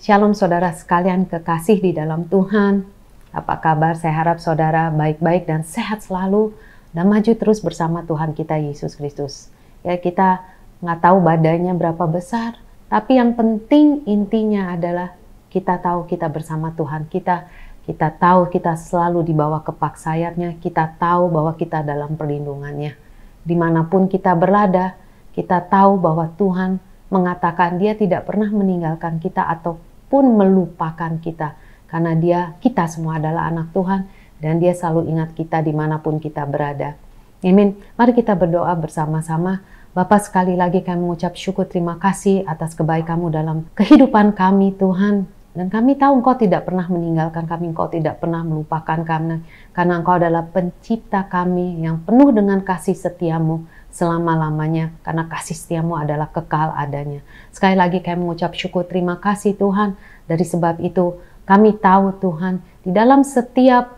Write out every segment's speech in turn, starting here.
Shalom saudara sekalian kekasih di dalam Tuhan. Apa kabar? Saya harap saudara baik-baik dan sehat selalu dan maju terus bersama Tuhan kita Yesus Kristus. Ya, kita nggak tahu badainya berapa besar, tapi yang penting intinya adalah kita tahu kita bersama Tuhan. Kita tahu kita selalu di bawah kepak sayapnya. Kita tahu bahwa kita dalam perlindungannya. Dimanapun kita berada, kita tahu bahwa Tuhan mengatakan Dia tidak pernah meninggalkan kita ataupun melupakan kita, karena kita semua adalah anak Tuhan dan Dia selalu ingat kita dimanapun kita berada. Amin. Mari kita berdoa bersama-sama. Bapa, sekali lagi kami mengucap syukur terima kasih atas kebaikan-Mu dalam kehidupan kami Tuhan. Dan kami tahu Engkau tidak pernah meninggalkan kami, Engkau tidak pernah melupakan kami, karena Engkau adalah pencipta kami yang penuh dengan kasih setia-Mu selama-lamanya, karena kasih setia-Mu adalah kekal adanya. Sekali lagi kami mengucap syukur terima kasih Tuhan. Dari sebab itu kami tahu Tuhan, di dalam setiap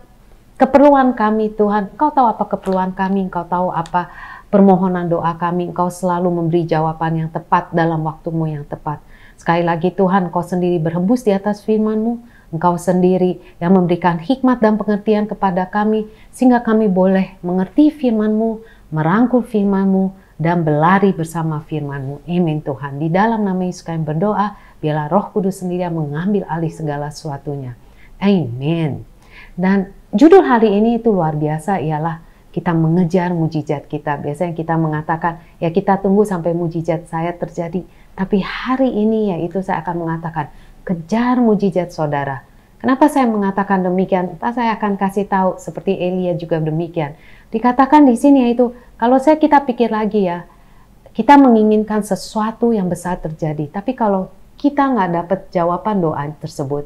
keperluan kami Tuhan, Engkau tahu apa keperluan kami, Engkau tahu apa permohonan doa kami, Engkau selalu memberi jawaban yang tepat dalam waktu-Mu yang tepat. Sekali lagi Tuhan, Engkau sendiri berhembus di atas firman-Mu, Engkau sendiri yang memberikan hikmat dan pengertian kepada kami, sehingga kami boleh mengerti firman-Mu, merangkul firman-Mu, dan berlari bersama firman-Mu. Amin Tuhan. Di dalam nama Yesus kami berdoa, biarlah Roh Kudus sendiri yang mengambil alih segala sesuatunya. Amin. Dan judul hari ini itu luar biasa, ialah kita mengejar mujizat kita. Biasanya kita mengatakan, ya kita tunggu sampai mujizat saya terjadi. Tapi hari ini yaitu saya akan mengatakan, kejar mujizat saudara. Kenapa saya mengatakan demikian? Saya akan kasih tahu seperti Elia juga demikian. Dikatakan di sini yaitu, kalau kita pikir lagi ya, kita menginginkan sesuatu yang besar terjadi. Tapi kalau kita nggak dapat jawaban doa tersebut,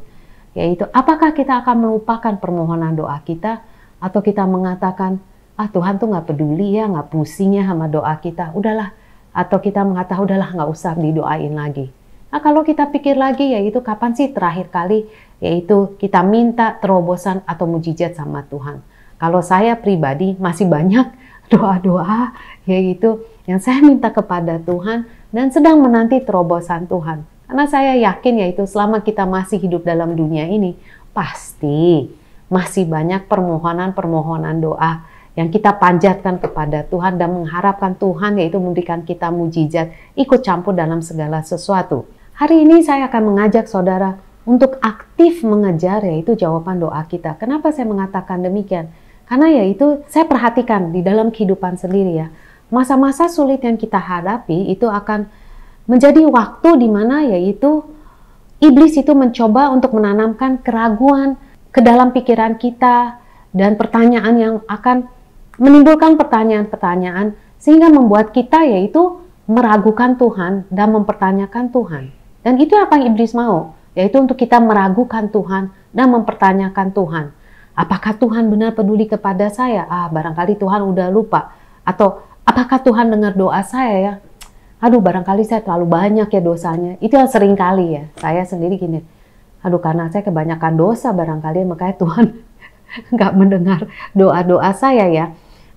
yaitu apakah kita akan melupakan permohonan doa kita, atau kita mengatakan, Tuhan tuh nggak peduli ya, nggak pusing ya sama doa kita, udahlah. Atau kita mengatakan, udahlah nggak usah didoain lagi. Nah kalau kita pikir lagi, yaitu kapan sih terakhir kali, yaitu kita minta terobosan atau mujizat sama Tuhan. Kalau saya pribadi masih banyak doa-doa, yaitu yang saya minta kepada Tuhan dan sedang menanti terobosan Tuhan. Karena saya yakin yaitu selama kita masih hidup dalam dunia ini, pasti masih banyak permohonan-permohonan doa yang kita panjatkan kepada Tuhan dan mengharapkan Tuhan yaitu memberikan kita mujizat, ikut campur dalam segala sesuatu. Hari ini saya akan mengajak saudara untuk aktif mengejar yaitu jawaban doa kita. Kenapa saya mengatakan demikian? Karena yaitu saya perhatikan di dalam kehidupan sendiri ya, masa-masa sulit yang kita hadapi itu akan menjadi waktu di mana yaitu iblis itu mencoba untuk menanamkan keraguan ke dalam pikiran kita dan pertanyaan yang akan menimbulkan pertanyaan-pertanyaan sehingga membuat kita yaitu meragukan Tuhan dan mempertanyakan Tuhan. Dan itu apa yang iblis mau, yaitu untuk kita meragukan Tuhan dan mempertanyakan Tuhan. Apakah Tuhan benar peduli kepada saya? Barangkali Tuhan udah lupa. Atau apakah Tuhan dengar doa saya ya? Aduh, barangkali saya terlalu banyak ya dosanya. Itu yang sering kali ya. Saya sendiri gini, karena saya kebanyakan dosa barangkali, makanya Tuhan nggak mendengar doa-doa saya ya.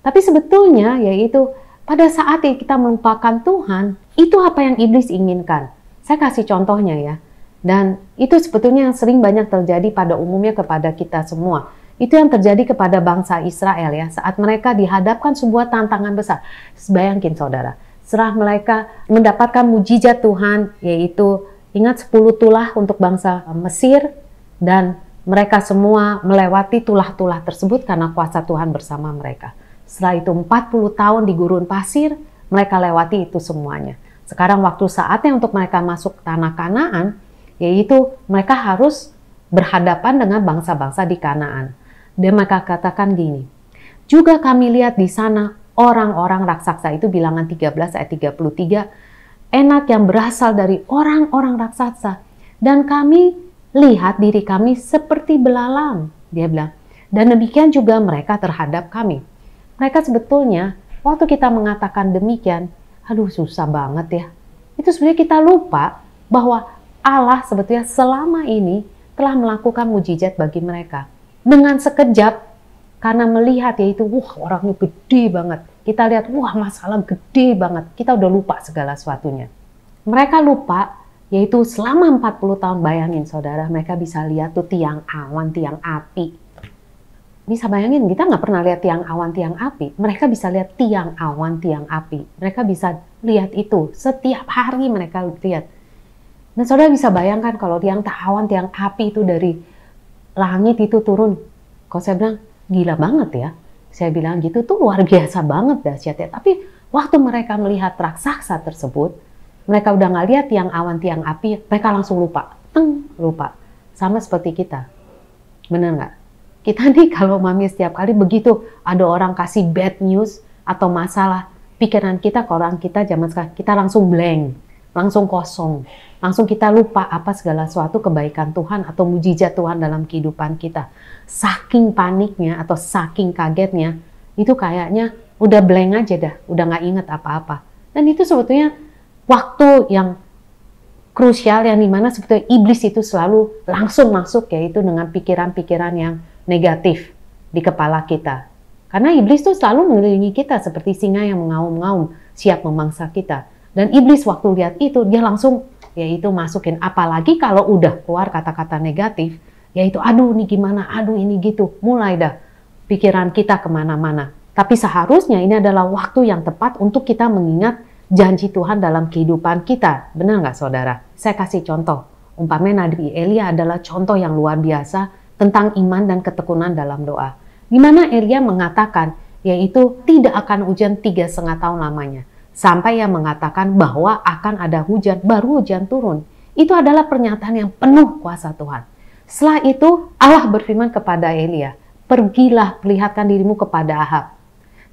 Tapi sebetulnya yaitu pada saat kita melupakan Tuhan, itu apa yang iblis inginkan. Saya kasih contohnya ya. Dan itu sebetulnya yang sering banyak terjadi pada umumnya kepada kita semua. Itu yang terjadi kepada bangsa Israel ya. Saat mereka dihadapkan sebuah tantangan besar. Bayangin saudara, setelah mereka mendapatkan mujizat Tuhan, yaitu ingat 10 tulah untuk bangsa Mesir, dan mereka semua melewati tulah-tulah tersebut karena kuasa Tuhan bersama mereka. Setelah itu 40 tahun di gurun pasir, mereka lewati itu semuanya. Sekarang waktu saatnya untuk mereka masuk tanah Kanaan, yaitu mereka harus berhadapan dengan bangsa-bangsa di Kanaan. Dan mereka katakan gini, juga kami lihat di sana orang-orang raksasa, itu bilangan 13 ayat 33, enak yang berasal dari orang-orang raksasa. Dan kami lihat diri kami seperti belalang, dia bilang. Dan demikian juga mereka terhadap kami. Mereka sebetulnya, waktu kita mengatakan demikian, aduh susah banget ya. Itu sebenarnya kita lupa bahwa Allah sebetulnya selama ini telah melakukan mujizat bagi mereka. Dengan sekejap, karena melihat yaitu, orangnya gede banget. Kita lihat, masalah gede banget. Kita udah lupa segala sesuatunya. Mereka lupa Yaitu selama 40 tahun, bayangin saudara, mereka bisa lihat tuh tiang awan, tiang api. Bisa bayangin, kita nggak pernah lihat tiang awan, tiang api. Mereka bisa lihat tiang awan, tiang api. Mereka bisa lihat itu. Setiap hari mereka lihat. Dan saudara bisa bayangkan kalau tiang awan, tiang api itu dari langit itu turun. Kalau saya bilang, gila banget ya. Saya bilang gitu tuh luar biasa banget dahsyatnya. Tapi waktu mereka melihat raksasa tersebut, mereka udah nggak lihat tiang awan, tiang api, mereka langsung lupa. Lupa. Sama seperti kita. Bener nggak? Kita nih kalau mami setiap kali begitu ada orang kasih bad news atau masalah, pikiran kita ke orang kita zaman sekarang, kita langsung blank, langsung kosong. Langsung kita lupa apa segala sesuatu kebaikan Tuhan atau mujizat Tuhan dalam kehidupan kita. Saking paniknya atau saking kagetnya, itu kayaknya udah blank aja dah, udah nggak inget apa-apa. Dan itu sebetulnya waktu yang krusial yang dimana sebetulnya iblis itu selalu langsung masuk, yaitu dengan pikiran-pikiran yang negatif di kepala kita. Karena iblis tuh selalu mengelilingi kita seperti singa yang mengaum-ngaum siap memangsa kita. Dan iblis waktu lihat itu dia langsung yaitu masukin, apalagi kalau udah keluar kata-kata negatif, yaitu aduh ini gimana, aduh ini gitu, mulai dah pikiran kita kemana-mana. Tapi seharusnya ini adalah waktu yang tepat untuk kita mengingat janji Tuhan dalam kehidupan kita. Benar nggak saudara? Saya kasih contoh. Umpamanya Nabi Elia adalah contoh yang luar biasa tentang iman dan ketekunan dalam doa. Di mana Elia mengatakan, yaitu tidak akan hujan 3,5 tahun lamanya. Sampai yang mengatakan bahwa akan ada hujan, baru hujan turun. Itu adalah pernyataan yang penuh kuasa Tuhan. Setelah itu Allah berfirman kepada Elia, pergilah perlihatkan dirimu kepada Ahab.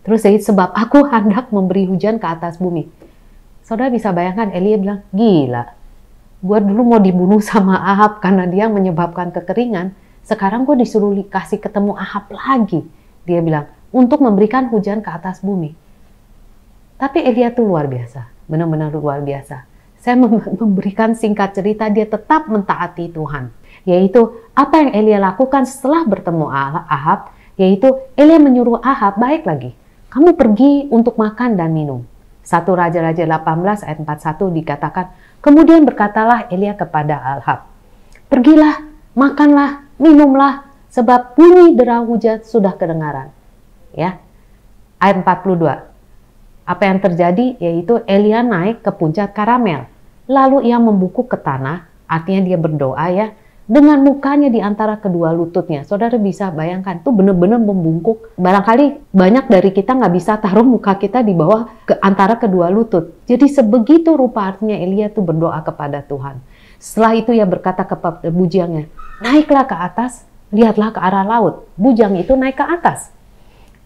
Terus sebab aku hendak memberi hujan ke atas bumi. Saudara bisa bayangkan Elia bilang, gila, gue dulu mau dibunuh sama Ahab karena dia menyebabkan kekeringan. Sekarang gue disuruh kasih ketemu Ahab lagi. Dia bilang, untuk memberikan hujan ke atas bumi. Tapi Elia tuh luar biasa, benar-benar luar biasa. Saya memberikan singkat cerita, dia tetap mentaati Tuhan. Yaitu apa yang Elia lakukan setelah bertemu Ahab, yaitu Elia menyuruh Ahab, baik lagi, kamu pergi untuk makan dan minum. 1 Raja-Raja 18 ayat 41 dikatakan, kemudian berkatalah Elia kepada Ahab, pergilah, makanlah, minumlah, sebab bunyi derau hujan sudah kedengaran. Ya, ayat 42. Apa yang terjadi? Yaitu Elia naik ke puncak Karmel, lalu ia membungkuk ke tanah, artinya dia berdoa ya, dengan mukanya di antara kedua lututnya. Saudara bisa bayangkan, itu benar-benar membungkuk. Barangkali banyak dari kita nggak bisa taruh muka kita di bawah ke antara kedua lutut. Jadi sebegitu rupa artinya Elia itu berdoa kepada Tuhan. Setelah itu ia berkata kepada bujangnya, naiklah ke atas, lihatlah ke arah laut. Bujang itu naik ke atas.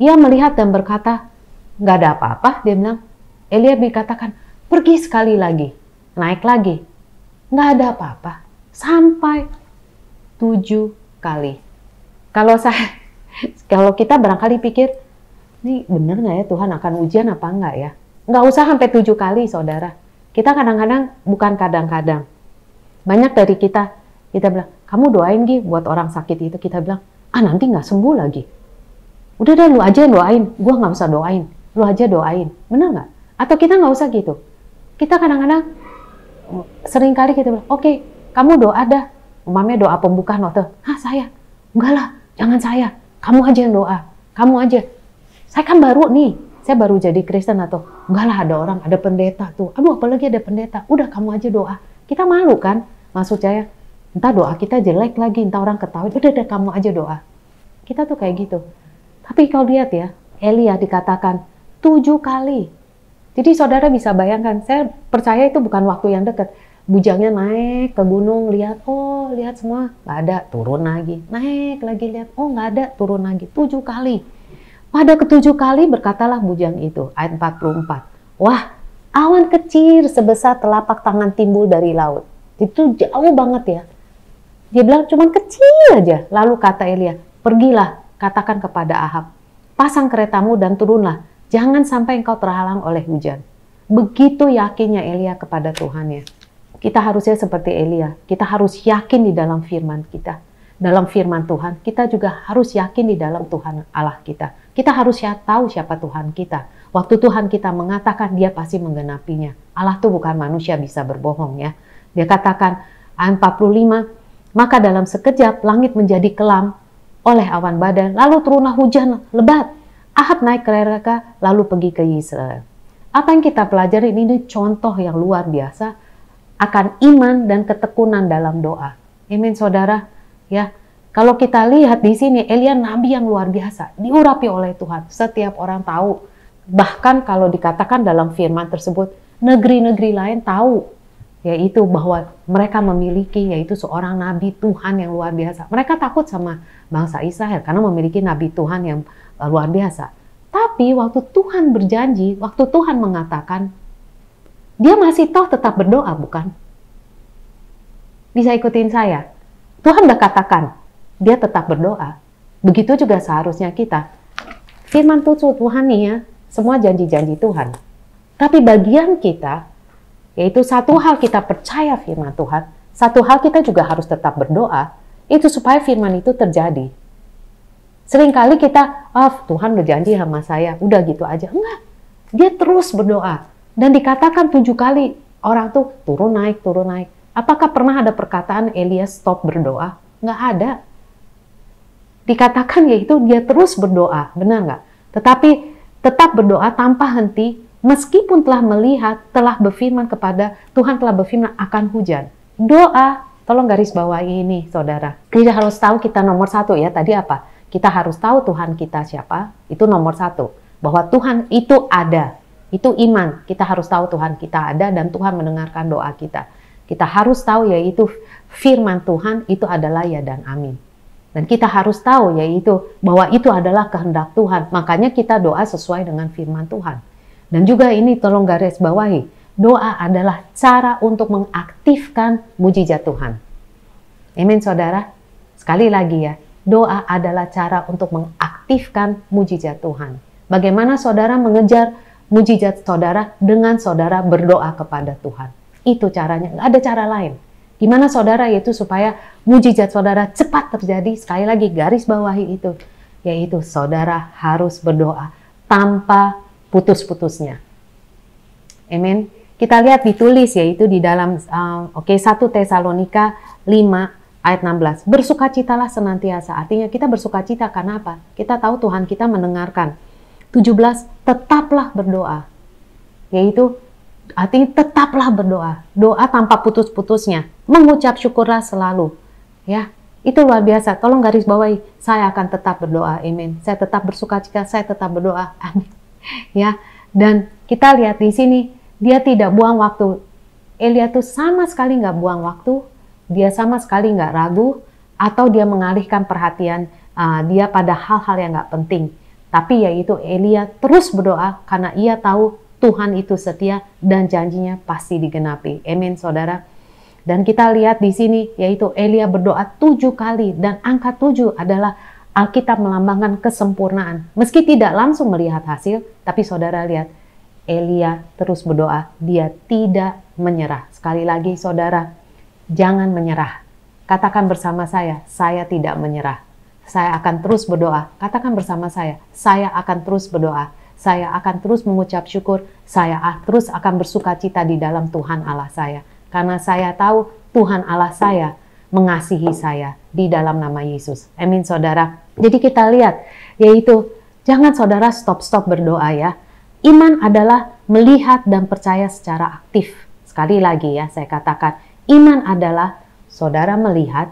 Ia melihat dan berkata, nggak ada apa-apa, dia bilang. Elia dikatakan, pergi sekali lagi, naik lagi. Nggak ada apa-apa. Sampai 7 kali. Kalau kita barangkali pikir, ini bener nggak ya Tuhan akan ujian apa enggak ya? Nggak usah sampai 7 kali saudara. Kita kadang-kadang, bukan kadang-kadang. Banyak dari kita bilang, kamu doain Gi buat orang sakit itu. Kita bilang, nanti nggak sembuh lagi. Udah deh lu aja doain, gua nggak usah doain. Lu aja doain, bener nggak? Atau kita nggak usah gitu. Kita kadang-kadang, seringkali kita bilang, oke, kamu doa dah. Umpamanya doa pembukaan waktu, saya, enggak lah, jangan saya, kamu aja yang doa, kamu aja. Saya kan baru nih, saya baru jadi Kristen atau enggak lah ada orang, ada pendeta tuh, aduh apalagi ada pendeta, udah kamu aja doa. Kita malu kan, maksud saya, entah doa kita jelek lagi, entah orang ketahui, udah kamu aja doa. Kita tuh kayak gitu. Tapi kalau lihat ya, Elia dikatakan 7 kali. Jadi saudara bisa bayangkan, saya percaya itu bukan waktu yang dekat. Bujangnya naik ke gunung, lihat, lihat semua, nggak ada, turun lagi. Naik lagi, lihat, nggak ada, turun lagi. 7 kali. Pada ke-7 kali berkatalah bujang itu, ayat 44. Wah, awan kecil sebesar telapak tangan timbul dari laut. Itu jauh banget ya. Dia bilang cuman kecil aja. Lalu kata Elia, pergilah, katakan kepada Ahab, pasang keretamu dan turunlah. Jangan sampai engkau terhalang oleh hujan. Begitu yakinnya Elia kepada Tuhannya. Kita harusnya seperti Elia, kita harus yakin di dalam firman kita. Dalam firman Tuhan, kita juga harus yakin di dalam Tuhan Allah kita. Kita harus tahu siapa Tuhan kita. Waktu Tuhan kita mengatakan, dia pasti menggenapinya. Allah tuh bukan manusia bisa berbohong ya. Dia katakan ayat 45, maka dalam sekejap langit menjadi kelam oleh awan badai, lalu turunlah hujan lebat. Ahab naik ke neraka, lalu pergi ke Israel. Apa yang kita pelajari ini contoh yang luar biasa akan iman dan ketekunan dalam doa. Amin saudara. Ya, kalau kita lihat di sini Elia nabi yang luar biasa, diurapi oleh Tuhan. Setiap orang tahu. Bahkan kalau dikatakan dalam firman tersebut, negeri-negeri lain tahu, yaitu bahwa mereka memiliki yaitu seorang nabi Tuhan yang luar biasa. Mereka takut sama bangsa Israel karena memiliki nabi Tuhan yang luar biasa. Tapi waktu Tuhan berjanji, waktu Tuhan mengatakan, dia masih toh tetap berdoa, bukan? Bisa ikutin saya. Tuhan udah katakan, dia tetap berdoa. Begitu juga seharusnya kita. Firman Tuhan nih ya, semua janji-janji Tuhan. Tapi bagian kita, yaitu satu hal kita percaya firman Tuhan, satu hal kita juga harus tetap berdoa, itu supaya firman itu terjadi. Seringkali kita, Tuhan berjanji sama saya, udah gitu aja. Enggak, dia terus berdoa. Dan dikatakan 7 kali, orang tuh turun naik, turun naik. Apakah pernah ada perkataan Elia stop berdoa? Enggak ada. Dikatakan yaitu dia terus berdoa, benar nggak? Tetapi tetap berdoa tanpa henti, meskipun telah melihat, telah berfirman kepada, Tuhan telah berfirman akan hujan. Doa, tolong garis bawahi ini saudara. Kita harus tahu kita nomor 1 ya, tadi apa? Kita harus tahu Tuhan kita siapa, itu nomor 1. Bahwa Tuhan itu ada, itu iman. Kita harus tahu Tuhan kita ada dan Tuhan mendengarkan doa kita. Kita harus tahu yaitu firman Tuhan itu adalah ya dan amin. Dan kita harus tahu yaitu bahwa itu adalah kehendak Tuhan. Makanya kita doa sesuai dengan firman Tuhan. Dan juga ini tolong garis bawahi, doa adalah cara untuk mengaktifkan mujizat Tuhan. Amin saudara. Sekali lagi ya, doa adalah cara untuk mengaktifkan mujizat Tuhan. Bagaimana saudara mengejar mujizat saudara dengan saudara berdoa kepada Tuhan. Itu caranya, nggak ada cara lain. Gimana saudara yaitu supaya mujizat saudara cepat terjadi, sekali lagi garis bawahi itu, yaitu saudara harus berdoa tanpa putus-putusnya. Amin. Kita lihat ditulis yaitu di dalam 1 Tesalonika 5 ayat 16. Bersukacitalah senantiasa. Artinya kita bersukacita karena apa? Kita tahu Tuhan kita mendengarkan. 17, tetaplah berdoa. Yaitu artinya tetaplah berdoa. Doa tanpa putus-putusnya. Mengucap syukurlah selalu. Ya, itu luar biasa. Tolong garis bawahi, saya akan tetap berdoa. Amin. Saya tetap bersukacita, saya tetap berdoa. Amin. Ya, dan kita lihat di sini dia tidak buang waktu. Elia tuh sama sekali nggak buang waktu. Dia sama sekali nggak ragu atau dia mengalihkan perhatian dia pada hal-hal yang nggak penting. Tapi yaitu Elia terus berdoa karena ia tahu Tuhan itu setia dan janjinya pasti digenapi. Amin saudara. Dan kita lihat di sini yaitu Elia berdoa 7 kali dan angka 7 adalah Alkitab melambangkan kesempurnaan. Meski tidak langsung melihat hasil, tapi saudara lihat Elia terus berdoa, dia tidak menyerah. Sekali lagi saudara, jangan menyerah. Katakan bersama saya tidak menyerah. Saya akan terus berdoa. Katakan bersama saya akan terus berdoa. Saya akan terus mengucap syukur, saya terus akan bersukacita di dalam Tuhan Allah saya. Karena saya tahu Tuhan Allah saya mengasihi saya di dalam nama Yesus. Amin saudara. Jadi kita lihat, yaitu jangan saudara stop berdoa ya. Iman adalah melihat dan percaya secara aktif. Sekali lagi ya saya katakan, iman adalah saudara melihat,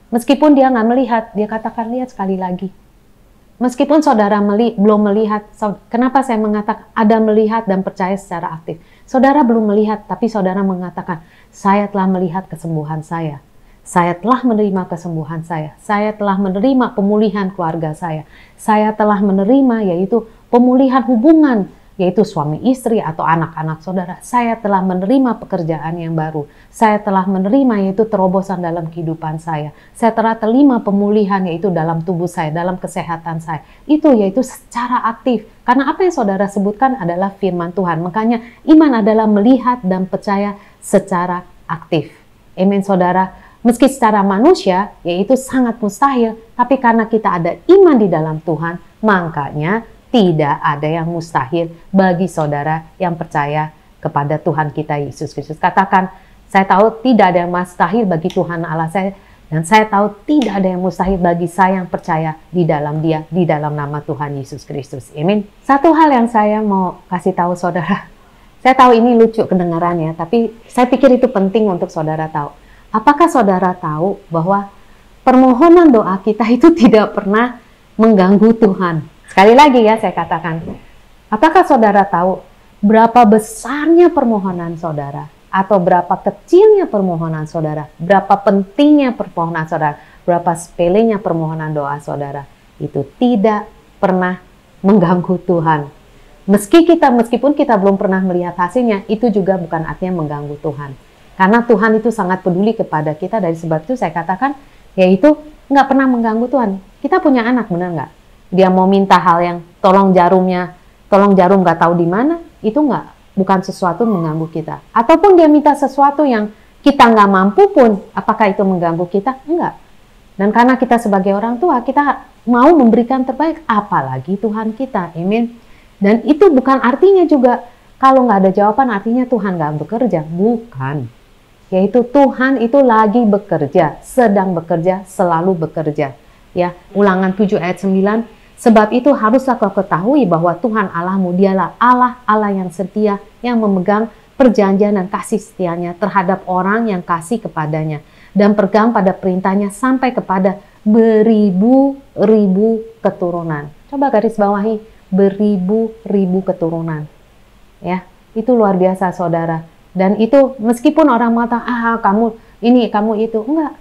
meskipun dia nggak melihat, dia katakan lihat sekali lagi. Meskipun saudara belum melihat, kenapa saya mengatakan ada melihat dan percaya secara aktif? Saudara belum melihat, tapi saudara mengatakan, saya telah melihat kesembuhan saya. Saya telah menerima kesembuhan saya. Saya telah menerima pemulihan keluarga saya. Saya telah menerima yaitu pemulihan hubungan, yaitu suami istri atau anak-anak saudara. Saya telah menerima pekerjaan yang baru. Saya telah menerima yaitu terobosan dalam kehidupan saya. Saya telah terima pemulihan yaitu dalam tubuh saya, dalam kesehatan saya. Itu yaitu secara aktif. Karena apa yang saudara sebutkan adalah firman Tuhan. Makanya iman adalah melihat dan percaya secara aktif. Amin saudara. Meski secara manusia yaitu sangat mustahil, tapi karena kita ada iman di dalam Tuhan, makanya tidak ada yang mustahil bagi saudara yang percaya kepada Tuhan kita Yesus Kristus. Katakan, Saya tahu tidak ada yang mustahil bagi Tuhan Allah saya, dan saya tahu tidak ada yang mustahil bagi saya yang percaya di dalam Dia, di dalam nama Tuhan Yesus Kristus. Amin. Satu hal yang saya mau kasih tahu saudara, saya tahu ini lucu kedengarannya, tapi saya pikir itu penting untuk saudara tahu. Apakah saudara tahu bahwa permohonan doa kita itu tidak pernah mengganggu Tuhan? Sekali lagi ya saya katakan, apakah saudara tahu berapa besarnya permohonan saudara? Atau berapa kecilnya permohonan saudara, berapa pentingnya permohonan saudara, berapa sepelenya permohonan doa saudara, itu tidak pernah mengganggu Tuhan. Meskipun kita belum pernah melihat hasilnya, itu juga bukan artinya mengganggu Tuhan. Karena Tuhan itu sangat peduli kepada kita, dari sebab itu saya katakan, yaitu nggak pernah mengganggu Tuhan. Kita punya anak, benar nggak? Dia mau minta hal yang tolong jarum nggak tahu di mana, itu bukan sesuatu mengganggu kita. Ataupun dia minta sesuatu yang kita nggak mampu pun, apakah itu mengganggu kita? Enggak. Dan karena kita sebagai orang tua, kita mau memberikan terbaik, apalagi Tuhan kita. Amin. Dan itu bukan artinya juga, kalau nggak ada jawaban artinya Tuhan nggak bekerja. Bukan. Yaitu Tuhan itu lagi bekerja, sedang bekerja, selalu bekerja. Ya, Ulangan 7 ayat 9, sebab itu haruslah kau ketahui bahwa Tuhan Allahmu dialah Allah yang setia, yang memegang perjanjian dan kasih setianya terhadap orang yang kasih kepadanya, dan pegang pada perintahnya sampai kepada beribu-ribu keturunan. Coba garis bawahi, beribu-ribu keturunan. Ya, itu luar biasa saudara. Dan itu meskipun orang mengatakan, kamu ini, kamu itu, enggak.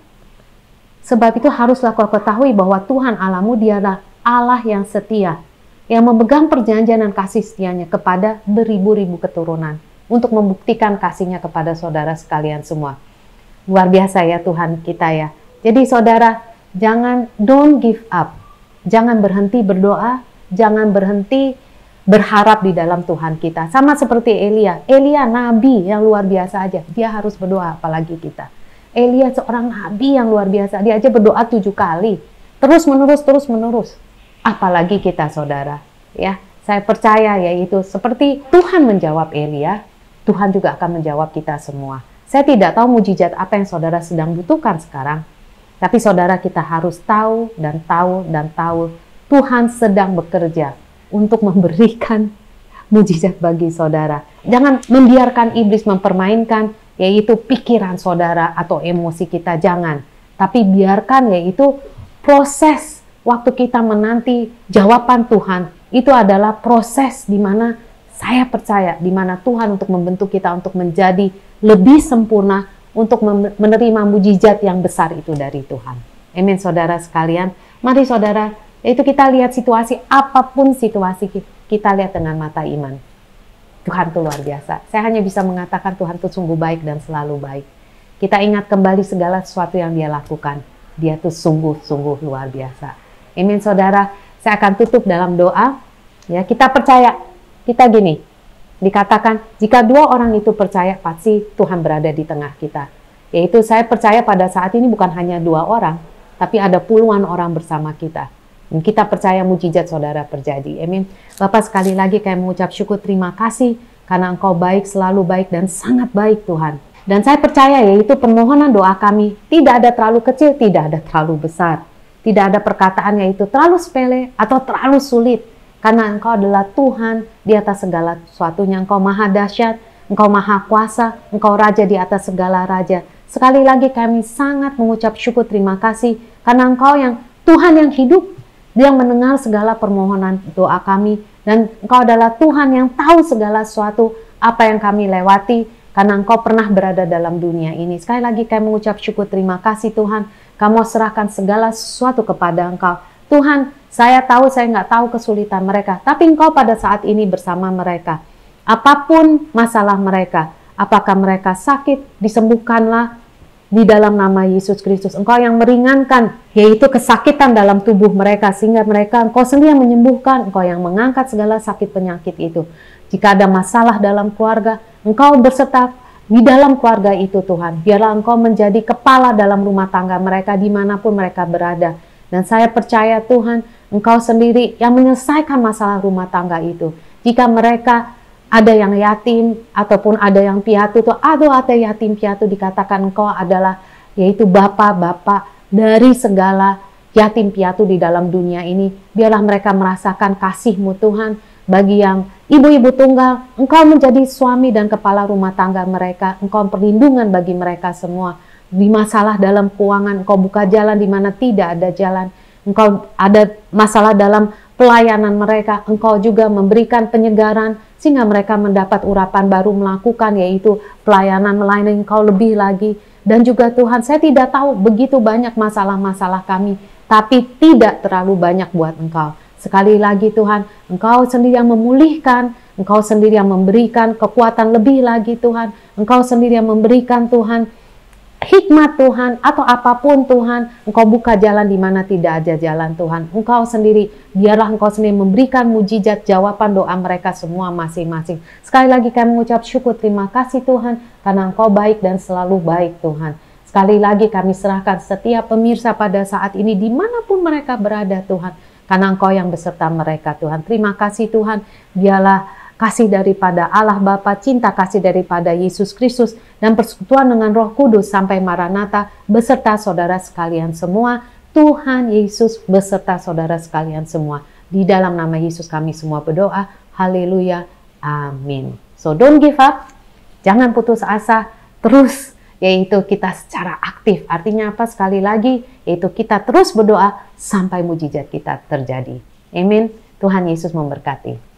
Sebab itu haruslah kau ketahui bahwa Tuhan Allahmu dialah Allah yang setia, yang memegang perjanjian dan kasih setianya kepada beribu-ribu keturunan, untuk membuktikan kasihnya kepada saudara sekalian semua. Luar biasa ya Tuhan kita ya. Jadi saudara, don't give up. Jangan berhenti berdoa, jangan berhenti berharap di dalam Tuhan kita. Sama seperti Elia nabi yang luar biasa aja, dia harus berdoa, apalagi kita. Elia seorang nabi yang luar biasa, dia aja berdoa 7 kali, terus menerus. Apalagi kita saudara, ya. Saya percaya yaitu seperti Tuhan menjawab Elia, Tuhan juga akan menjawab kita semua. Saya tidak tahu mujizat apa yang saudara sedang butuhkan sekarang, tapi saudara kita harus tahu Tuhan sedang bekerja untuk memberikan mujizat bagi saudara. Jangan membiarkan iblis mempermainkan yaitu pikiran saudara atau emosi kita, jangan. Tapi biarkan yaitu proses waktu kita menanti jawaban Tuhan, itu adalah proses di mana saya percaya, di mana Tuhan untuk membentuk kita untuk menjadi lebih sempurna, untuk menerima mujizat yang besar itu dari Tuhan. Amin saudara sekalian. Mari saudara, itu kita lihat situasi, apapun situasi kita lihat dengan mata iman. Tuhan itu luar biasa. Saya hanya bisa mengatakan Tuhan itu sungguh baik dan selalu baik. Kita ingat kembali segala sesuatu yang Dia lakukan. Dia itu sungguh-sungguh luar biasa. Amin saudara, saya akan tutup dalam doa. Ya, kita percaya, kita gini, dikatakan jika 2 orang itu percaya, pasti Tuhan berada di tengah kita. Yaitu saya percaya pada saat ini bukan hanya 2 orang, tapi ada puluhan orang bersama kita. Dan kita percaya mujizat saudara terjadi. Amin. Bapak, sekali lagi kami mengucap syukur, terima kasih karena Engkau baik, selalu baik dan sangat baik Tuhan. Dan saya percaya yaitu permohonan doa kami tidak ada terlalu kecil, tidak ada terlalu besar. Tidak ada perkataan yaitu terlalu sepele atau terlalu sulit. Karena Engkau adalah Tuhan di atas segala sesuatunya. Engkau maha dahsyat, Engkau maha kuasa, Engkau raja di atas segala raja. Sekali lagi kami sangat mengucap syukur, terima kasih. Karena Engkau yang Tuhan yang hidup, Dia mendengar segala permohonan doa kami. Dan Engkau adalah Tuhan yang tahu segala sesuatu apa yang kami lewati. Karena Engkau pernah berada dalam dunia ini. Sekali lagi kami mengucap syukur, terima kasih Tuhan. Kamu serahkan segala sesuatu kepada Engkau. Tuhan, saya tahu saya nggak tahu kesulitan mereka, tapi Engkau pada saat ini bersama mereka. Apapun masalah mereka, apakah mereka sakit, disembuhkanlah di dalam nama Yesus Kristus. Engkau yang meringankan, yaitu kesakitan dalam tubuh mereka, sehingga mereka Engkau sendiri yang menyembuhkan, Engkau yang mengangkat segala sakit penyakit itu. Jika ada masalah dalam keluarga, Engkau berserta di dalam keluarga itu Tuhan. Biarlah Engkau menjadi kepala dalam rumah tangga mereka dimanapun mereka berada. Dan saya percaya Tuhan, Engkau sendiri yang menyelesaikan masalah rumah tangga itu. Jika mereka ada yang yatim ataupun ada yang piatu tuh, ada yatim piatu, dikatakan Engkau adalah yaitu Bapa-Bapa dari segala yatim piatu di dalam dunia ini. Biarlah mereka merasakan kasih-Mu Tuhan. Bagi yang ibu-ibu tunggal, Engkau menjadi suami dan kepala rumah tangga mereka. Engkau perlindungan bagi mereka semua. Di masalah dalam keuangan, Engkau buka jalan di mana tidak ada jalan. Engkau ada masalah dalam pelayanan mereka, Engkau juga memberikan penyegaran sehingga mereka mendapat urapan baru melakukan, yaitu pelayanan melayani Engkau lebih lagi. Dan juga Tuhan, saya tidak tahu begitu banyak masalah-masalah kami, tapi tidak terlalu banyak buat Engkau. Sekali lagi Tuhan, Engkau sendiri yang memulihkan, Engkau sendiri yang memberikan kekuatan lebih lagi Tuhan, Engkau sendiri yang memberikan Tuhan hikmat Tuhan, atau apapun Tuhan, Engkau buka jalan di mana tidak ada jalan Tuhan. Engkau sendiri, biarlah Engkau sendiri memberikan mujizat jawaban doa mereka semua masing-masing. Sekali lagi kami mengucap syukur, terima kasih Tuhan, karena Engkau baik dan selalu baik Tuhan. Sekali lagi kami serahkan setiap pemirsa pada saat ini, dimanapun mereka berada Tuhan, karena Engkau yang beserta mereka Tuhan. Terima kasih Tuhan, biarlah kasih daripada Allah Bapa, cinta kasih daripada Yesus Kristus, dan persekutuan dengan Roh Kudus sampai Maranatha beserta saudara sekalian semua. Tuhan Yesus beserta saudara sekalian semua. Di dalam nama Yesus kami semua berdoa. Haleluya. Amin. So don't give up. Jangan putus asa. Terus, yaitu kita secara aktif. Artinya apa? Sekali lagi, yaitu kita terus berdoa sampai mujizat kita terjadi. Amin. Tuhan Yesus memberkati.